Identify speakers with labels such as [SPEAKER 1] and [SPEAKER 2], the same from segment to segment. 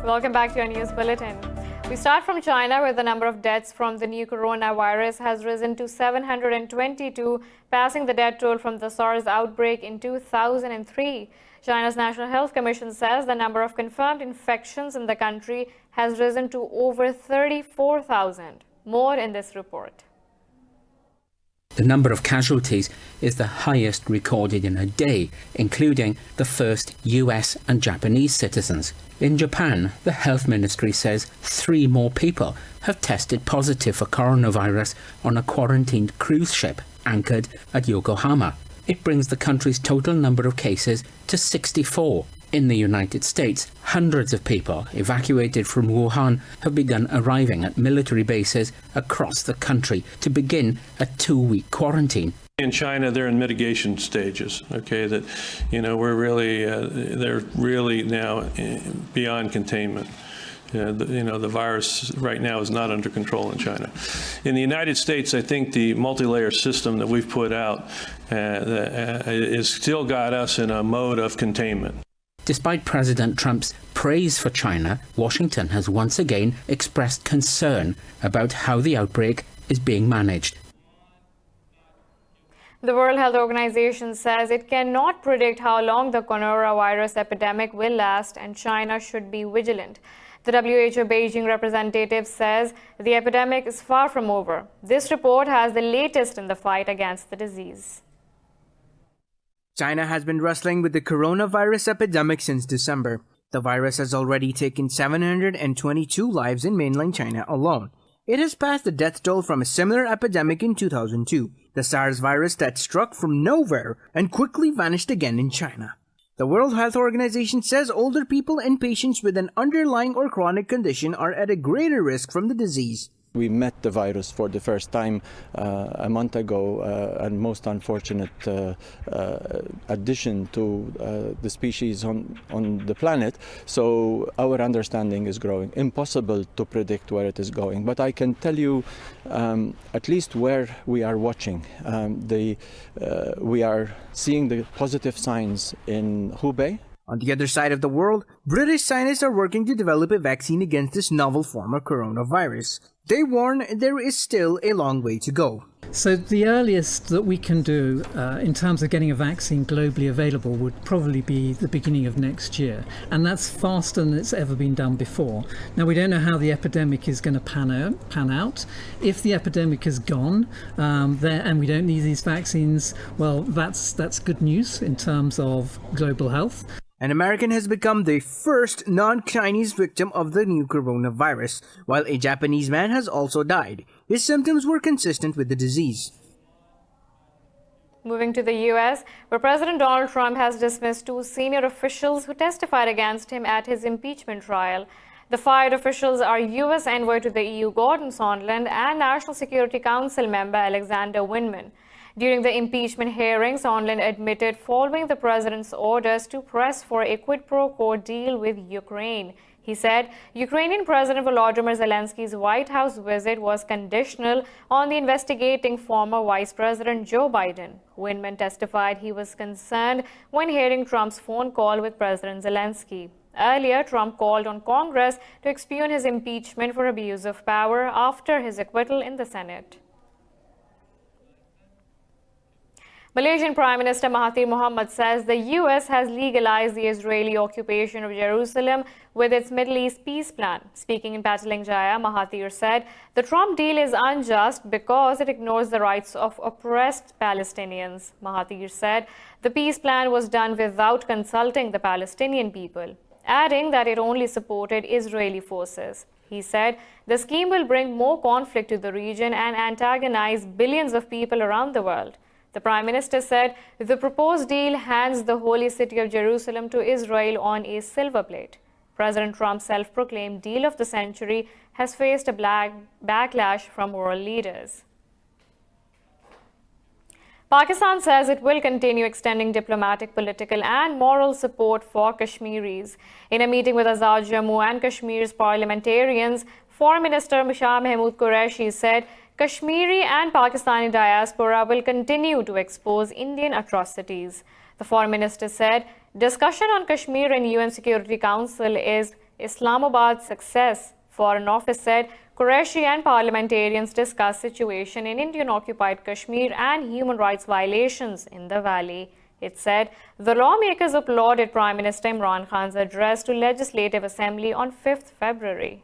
[SPEAKER 1] Welcome back to your news bulletin. We start from China, where the number of deaths from the new coronavirus has risen to 722, passing the death toll from the SARS outbreak in 2003. China's National Health Commission says the number of confirmed infections in the country has risen to over 34,000. More in this report.
[SPEAKER 2] The number of casualties is the highest recorded in a day, including the first US and Japanese citizens. In Japan, the health ministry says 3 more people have tested positive for coronavirus on a quarantined cruise ship anchored at Yokohama. It brings the country's total number of cases to 64. In the United States, hundreds of people evacuated from Wuhan have begun arriving at military bases across the country to begin a 2-week quarantine.
[SPEAKER 3] In China, they're in mitigation stages, okay, that, we're really, they're really now beyond containment. The virus right now is not under control in China. In the United States, I think the multi-layer system that we've put out is still got us in a mode of containment.
[SPEAKER 2] Despite President Trump's praise for China, Washington has once again expressed concern about how the outbreak is being managed.
[SPEAKER 1] The World Health Organization says it cannot predict how long the coronavirus epidemic will last, and China should be vigilant. The WHO Beijing representative says the epidemic is far from over. This report has the latest in the fight against the disease.
[SPEAKER 4] China has been wrestling with the coronavirus epidemic since December. The virus has already taken 722 lives in mainland China alone. It has passed the death toll from a similar epidemic in 2002, the SARS virus that struck from nowhere and quickly vanished again in China. The World Health Organization says older people and patients with an underlying or chronic condition are at a greater risk from the disease.
[SPEAKER 5] We met the virus for the first time a month ago, and most unfortunate addition to the species on the planet. So our understanding is growing. Impossible to predict where it is going, but I can tell you at least where we are watching. We are seeing the positive signs in Hubei.
[SPEAKER 4] On the other side of the world, British scientists are working to develop a vaccine against this novel form of coronavirus. They warn there is still a long way to go.
[SPEAKER 6] So the earliest that we can do in terms of getting a vaccine globally available would probably be the beginning of next year. And that's faster than it's ever been done before. Now, we don't know how the epidemic is going to pan out. If the epidemic is gone and we don't need these vaccines, well, that's good news in terms of global health.
[SPEAKER 4] An American has become the first non-Chinese victim of the new coronavirus, while a Japanese man has also died. His symptoms were consistent with the disease.
[SPEAKER 1] Moving to the U.S., where President Donald Trump has dismissed 2 senior officials who testified against him at his impeachment trial. The fired officials are U.S. envoy to the EU Gordon Sondland and National Security Council member Alexander Vindman. During the impeachment hearing, Sondland admitted following the president's orders to press for a quid pro quo deal with Ukraine. He said Ukrainian President Volodymyr Zelensky's White House visit was conditional on the investigating former Vice President Joe Biden. Vindman testified he was concerned when hearing Trump's phone call with President Zelensky. Earlier, Trump called on Congress to expungn his impeachment for abuse of power after his acquittal in the Senate. Malaysian Prime Minister Mahathir Mohamad says the U.S. has legalized the Israeli occupation of Jerusalem with its Middle East peace plan. Speaking in Petaling Jaya, Mahathir said the Trump deal is unjust because it ignores the rights of oppressed Palestinians. Mahathir said the peace plan was done without consulting the Palestinian people, adding that it only supported Israeli forces. He said the scheme will bring more conflict to the region and antagonize billions of people around the world. The Prime Minister said the proposed deal hands the holy city of Jerusalem to Israel on a silver plate. President Trump's self-proclaimed deal of the century has faced a backlash from world leaders. Pakistan says it will continue extending diplomatic, political and moral support for Kashmiris. In a meeting with Azad Jammu and Kashmir's parliamentarians, Foreign Minister Shah Mahmood Qureshi said Kashmiri and Pakistani diaspora will continue to expose Indian atrocities. The Foreign Minister said discussion on Kashmir in UN Security Council is Islamabad's success. Foreign Office said Qureshi and parliamentarians discussed situation in Indian-occupied Kashmir and human rights violations in the valley. It said the lawmakers applauded Prime Minister Imran Khan's address to Legislative Assembly on 5th February.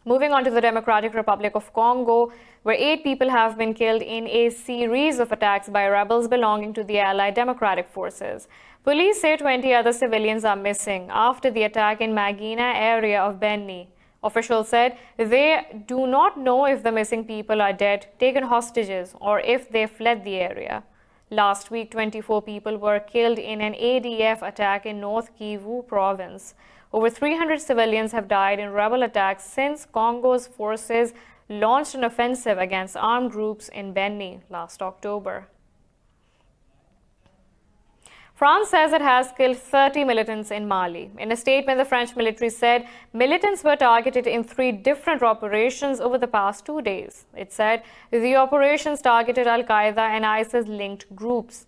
[SPEAKER 1] Moving on to the Democratic Republic of Congo, where 8 people have been killed in a series of attacks by rebels belonging to the Allied Democratic Forces. Police say 20 other civilians are missing after the attack in Magina area of Beni. Officials said they do not know if the missing people are dead, taken hostages, or if they fled the area. Last week, 24 people were killed in an ADF attack in North Kivu province. Over 300 civilians have died in rebel attacks since Congo's forces launched an offensive against armed groups in Beni last October. France says it has killed 30 militants in Mali. In a statement, the French military said militants were targeted in 3 different operations over the past 2 days. It said the operations targeted Al-Qaeda and ISIS-linked groups.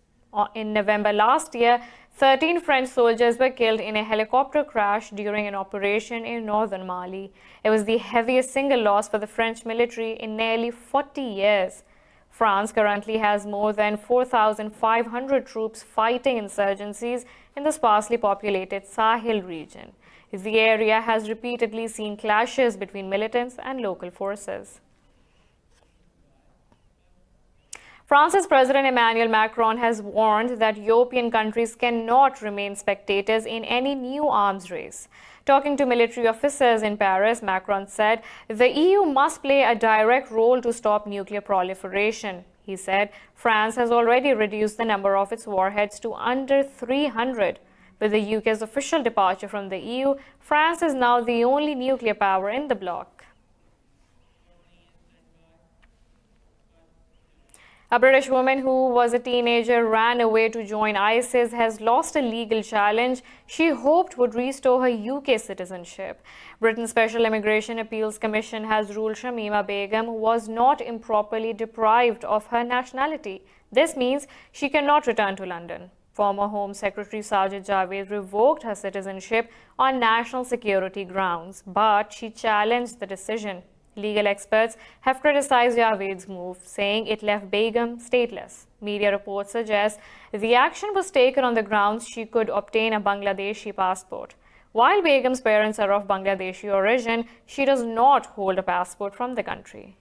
[SPEAKER 1] In November last year, 13 French soldiers were killed in a helicopter crash during an operation in northern Mali. It was the heaviest single loss for the French military in nearly 40 years. France currently has more than 4,500 troops fighting insurgencies in the sparsely populated Sahel region. The area has repeatedly seen clashes between militants and local forces. France's President Emmanuel Macron has warned that European countries cannot remain spectators in any new arms race. Talking to military officers in Paris, Macron said the EU must play a direct role to stop nuclear proliferation. He said France has already reduced the number of its warheads to under 300. With the UK's official departure from the EU, France is now the only nuclear power in the bloc. A British woman who was a teenager ran away to join ISIS has lost a legal challenge she hoped would restore her UK citizenship. Britain's Special Immigration Appeals Commission has ruled Shamima Begum was not improperly deprived of her nationality. This means she cannot return to London. Former Home Secretary Sajid Javid revoked her citizenship on national security grounds, but she challenged the decision. Legal experts have criticized Javid's move, saying it left Begum stateless. Media reports suggest the action was taken on the grounds she could obtain a Bangladeshi passport. While Begum's parents are of Bangladeshi origin, she does not hold a passport from the country.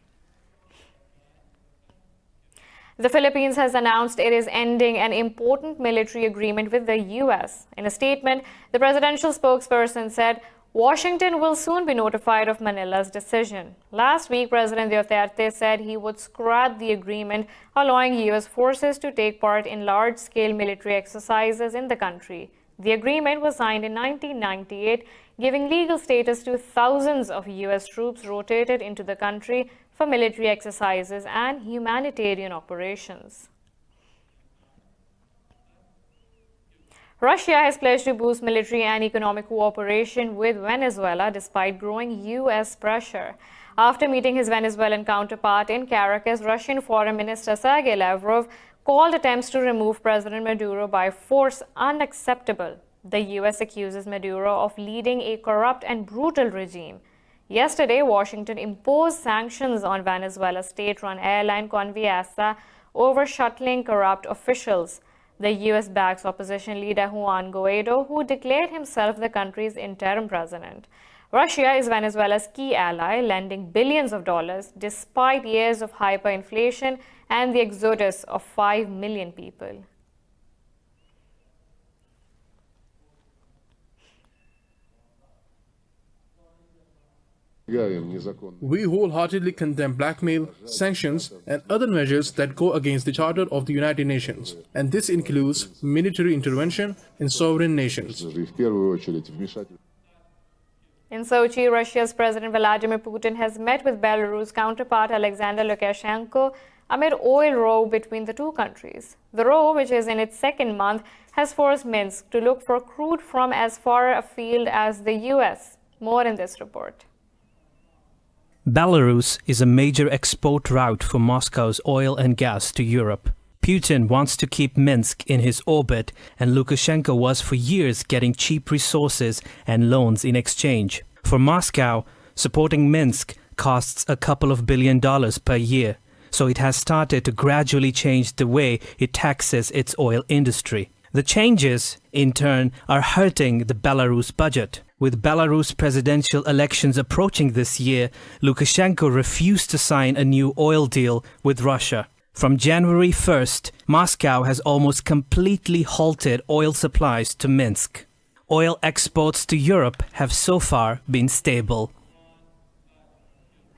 [SPEAKER 1] The Philippines has announced it is ending an important military agreement with the U.S. In a statement, the presidential spokesperson said, Washington will soon be notified of Manila's decision. Last week, President Duterte said he would scrap the agreement, allowing U.S. forces to take part in large-scale military exercises in the country. The agreement was signed in 1998, giving legal status to thousands of U.S. troops rotated into the country for military exercises and humanitarian operations. Russia has pledged to boost military and economic cooperation with Venezuela despite growing U.S. pressure. After meeting his Venezuelan counterpart in Caracas, Russian Foreign Minister Sergei Lavrov called attempts to remove President Maduro by force unacceptable. The U.S. accuses Maduro of leading a corrupt and brutal regime. Yesterday, Washington imposed sanctions on Venezuela's state-run airline Conviasa over shuttling corrupt officials. The U.S. backs opposition leader Juan Guaido, who declared himself the country's interim president. Russia is Venezuela's key ally, lending billions of dollars despite years of hyperinflation and the exodus of 5 million people.
[SPEAKER 7] We wholeheartedly condemn blackmail, sanctions, and other measures that go against the Charter of the United Nations, and this includes military intervention in sovereign nations.
[SPEAKER 1] In Sochi, Russia's President Vladimir Putin has met with Belarus counterpart Alexander Lukashenko amid oil row between the two countries. The row, which is in its second month, has forced Minsk to look for crude from as far afield as the U.S. More in this report.
[SPEAKER 8] Belarus is a major export route for Moscow's oil and gas to Europe. Putin wants to keep Minsk in his orbit, and Lukashenko was for years getting cheap resources and loans in exchange. For Moscow, supporting Minsk costs a couple of $1 billion per year, so it has started to gradually change the way it taxes its oil industry. The changes, in turn, are hurting the Belarus budget. With Belarus presidential elections approaching this year, Lukashenko refused to sign a new oil deal with Russia. From January 1st, Moscow has almost completely halted oil supplies to Minsk. Oil exports to Europe have so far been stable.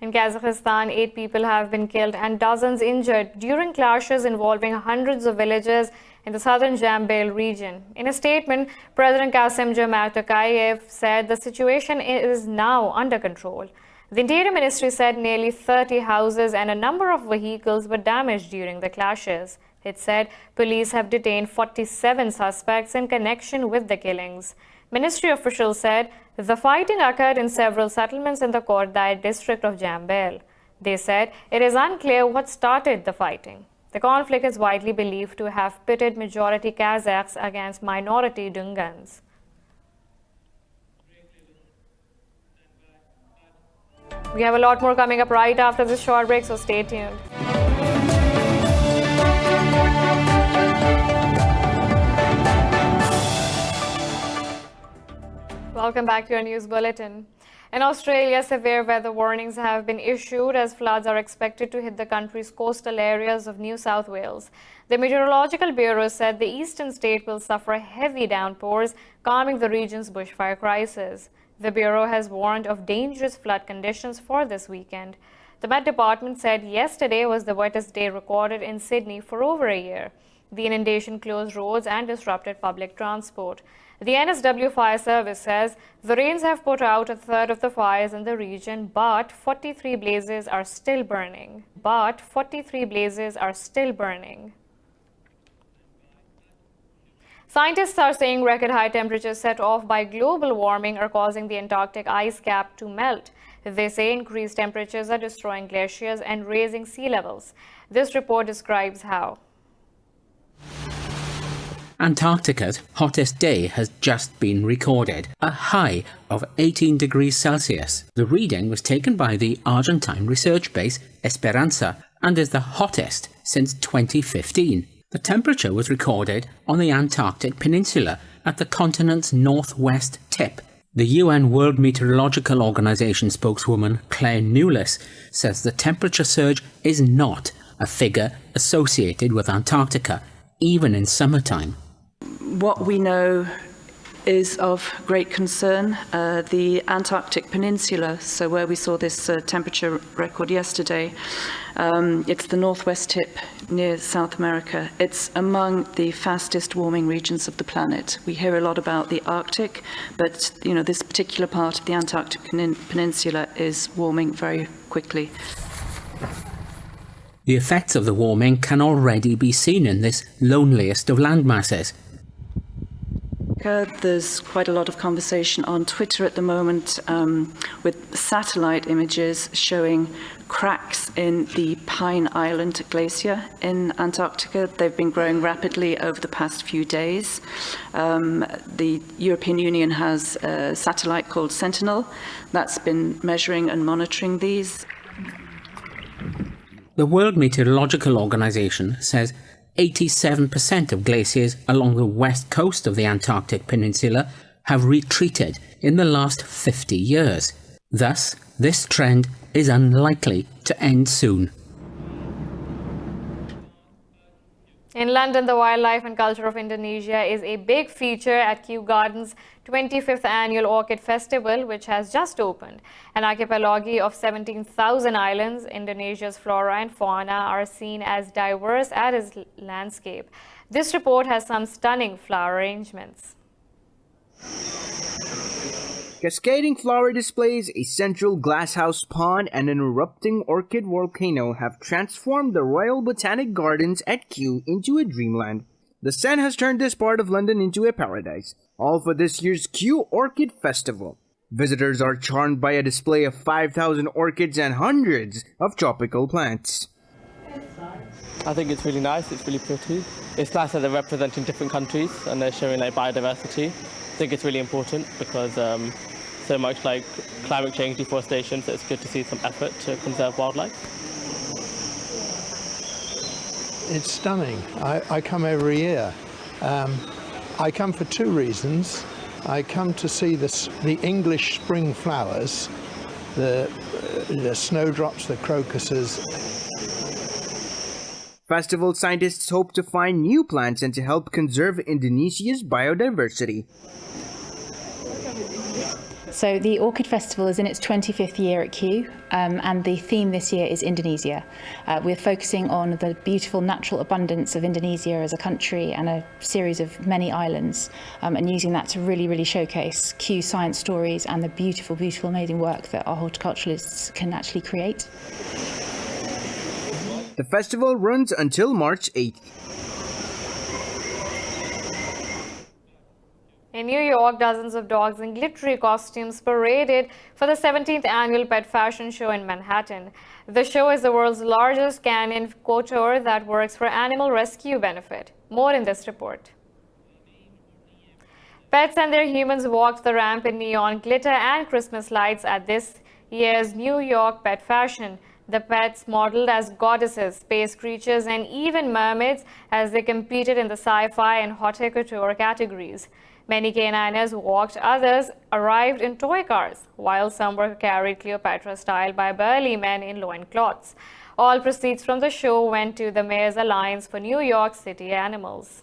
[SPEAKER 1] In Kazakhstan, 8 people have been killed and dozens injured during clashes involving hundreds of villages in the southern Jambel region. In a statement, President Kassym-Jomart Tokayev said the situation is now under control. The Interior Ministry said nearly 30 houses and a number of vehicles were damaged during the clashes. It said police have detained 47 suspects in connection with the killings. Ministry officials said the fighting occurred in several settlements in the Kordai district of Jambel. They said it is unclear what started the fighting. The conflict is widely believed to have pitted majority Kazakhs against minority Dungans. We have a lot more coming up right after this short break, so stay tuned. Welcome back to your news bulletin. In Australia, severe weather warnings have been issued as floods are expected to hit the country's coastal areas of New South Wales. The Meteorological Bureau said the eastern state will suffer heavy downpours, calming the region's bushfire crisis. The Bureau has warned of dangerous flood conditions for this weekend. The Met Department said yesterday was the wettest day recorded in Sydney for over a year. The inundation closed roads and disrupted public transport. The NSW Fire Service says the rains have put out a third of the fires in the region, but 43 blazes are still burning. Scientists are saying record high temperatures set off by global warming are causing the Antarctic ice cap to melt. They say increased temperatures are destroying glaciers and raising sea levels. This report describes how.
[SPEAKER 2] Antarctica's hottest day has just been recorded, a high of 18 degrees Celsius. The reading was taken by the Argentine research base Esperanza and is the hottest since 2015. The temperature was recorded on the Antarctic Peninsula at the continent's northwest tip. The UN World Meteorological Organization spokeswoman Claire Newless says the temperature surge is not a figure associated with Antarctica, even in summertime.
[SPEAKER 9] What we know is of great concern. The Antarctic Peninsula, so where we saw this temperature record yesterday, it's the northwest tip near South America. It's among the fastest warming regions of the planet. We hear a lot about the Arctic, but this particular part of the Antarctic Peninsula is warming very quickly.
[SPEAKER 2] The effects of the warming can already be seen in this loneliest of landmasses.
[SPEAKER 9] There's quite a lot of conversation on Twitter at the moment with satellite images showing cracks in the Pine Island Glacier in Antarctica. They've been growing rapidly over the past few days. The European Union has a satellite called Sentinel that's been measuring and monitoring these.
[SPEAKER 2] The World Meteorological Organization says 87% of glaciers along the west coast of the Antarctic Peninsula have retreated in the last 50 years. Thus, this trend is unlikely to end soon.
[SPEAKER 1] In London, the wildlife and culture of Indonesia is a big feature at Kew Gardens' 25th annual Orchid Festival, which has just opened. An archipelago of 17,000 islands, Indonesia's flora and fauna are seen as diverse as its landscape. This report has some stunning flower arrangements.
[SPEAKER 4] Cascading flower displays, a central glasshouse pond, and an erupting orchid volcano have transformed the Royal Botanic Gardens at Kew into a dreamland. The sun has turned this part of London into a paradise, all for this year's Kew Orchid Festival. Visitors are charmed by a display of 5,000 orchids and hundreds of tropical plants.
[SPEAKER 10] I think it's really nice, it's really pretty. It's nice that they're representing different countries and they're showing like biodiversity. I think it's really important because so much like climate change, deforestation, so it's good to see some effort to conserve wildlife.
[SPEAKER 11] It's stunning. I come every year. I come for two reasons. I come to see the English spring flowers, the snowdrops, the crocuses.
[SPEAKER 4] Festival scientists hope to find new plants and to help conserve Indonesia's biodiversity.
[SPEAKER 12] So the Orchid Festival is in its 25th year at Kew, and the theme this year is Indonesia. We're focusing on the beautiful natural abundance of Indonesia as a country and a series of many islands, and using that to really showcase Kew science stories and the beautiful, amazing work that our horticulturalists can actually create.
[SPEAKER 4] The festival runs until March 8th.
[SPEAKER 1] In New York, dozens of dogs in glittery costumes paraded for the 17th annual Pet Fashion Show in Manhattan. The show is the world's largest canine couture that works for animal rescue benefit. More in this report. Pets and their humans walked the ramp in neon glitter and Christmas lights at this year's New York Pet Fashion. The pets modeled as goddesses, space creatures, and even mermaids as they competed in the sci-fi and haute couture categories. Many caniners walked, others arrived in toy cars, while some were carried Cleopatra style by burly men in loincloths. All proceeds from the show went to the Mayor's Alliance for New York City Animals.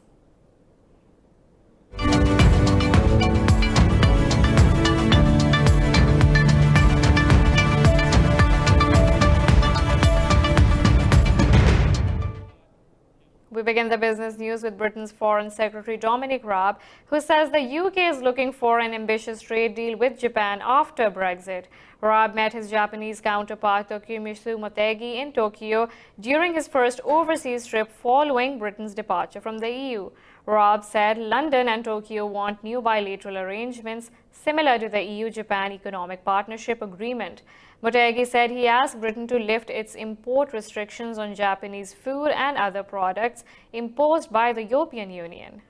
[SPEAKER 1] We begin the business news with Britain's Foreign Secretary Dominic Raab, who says the UK is looking for an ambitious trade deal with Japan after Brexit. Raab met his Japanese counterpart Tokimitsu Motegi in Tokyo during his first overseas trip following Britain's departure from the EU. Raab said London and Tokyo want new bilateral arrangements similar to the EU-Japan Economic Partnership Agreement. Motegi said he asked Britain to lift its import restrictions on Japanese food and other products imposed by the European Union.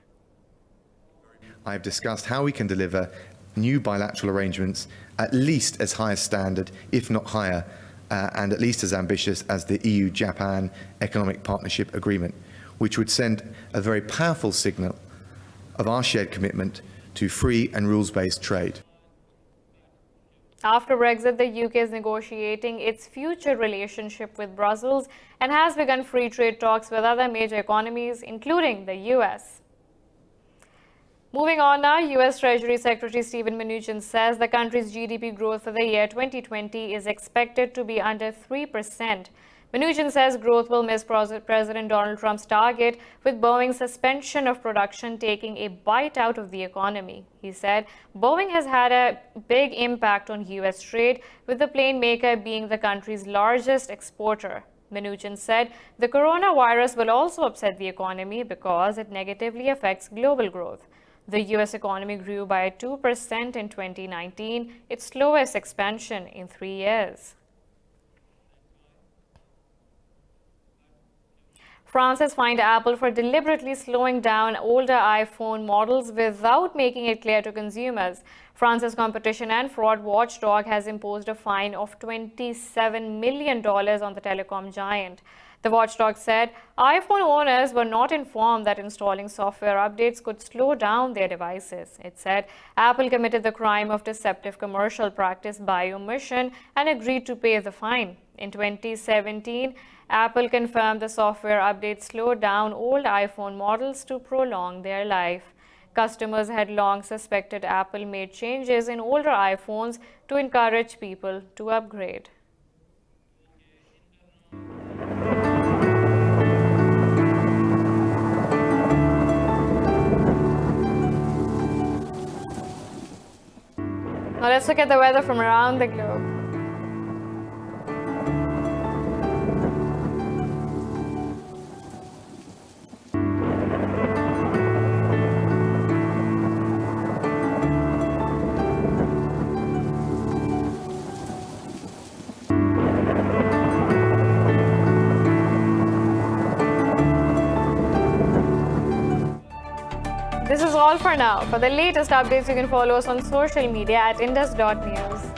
[SPEAKER 13] I've discussed how we can deliver new bilateral arrangements at least as high a standard, if not higher, and at least as ambitious as the EU-Japan Economic Partnership Agreement, which would send a very powerful signal of our shared commitment to free and rules-based trade.
[SPEAKER 1] After Brexit, the UK is negotiating its future relationship with Brussels and has begun free trade talks with other major economies, including the US. Moving on now, US Treasury Secretary Steven Mnuchin says the country's GDP growth for the year 2020 is expected to be under 3%. Mnuchin says growth will miss President Donald Trump's target, with Boeing's suspension of production taking a bite out of the economy. He said Boeing has had a big impact on US trade, with the plane maker being the country's largest exporter. Mnuchin said the coronavirus will also upset the economy because it negatively affects global growth. The US economy grew by 2% in 2019, its slowest expansion in 3 years. France has fined Apple for deliberately slowing down older iPhone models without making it clear to consumers. France's competition and fraud watchdog has imposed a fine of $27 million on the telecom giant. The watchdog said iPhone owners were not informed that installing software updates could slow down their devices. It said Apple committed the crime of deceptive commercial practice by omission and agreed to pay the fine. In 2017, Apple confirmed the software updates slowed down old iPhone models to prolong their life. Customers had long suspected Apple made changes in older iPhones to encourage people to upgrade. Now let's look at the weather from around the globe. This is all for now. For the latest updates, you can follow us on social media at indus.news.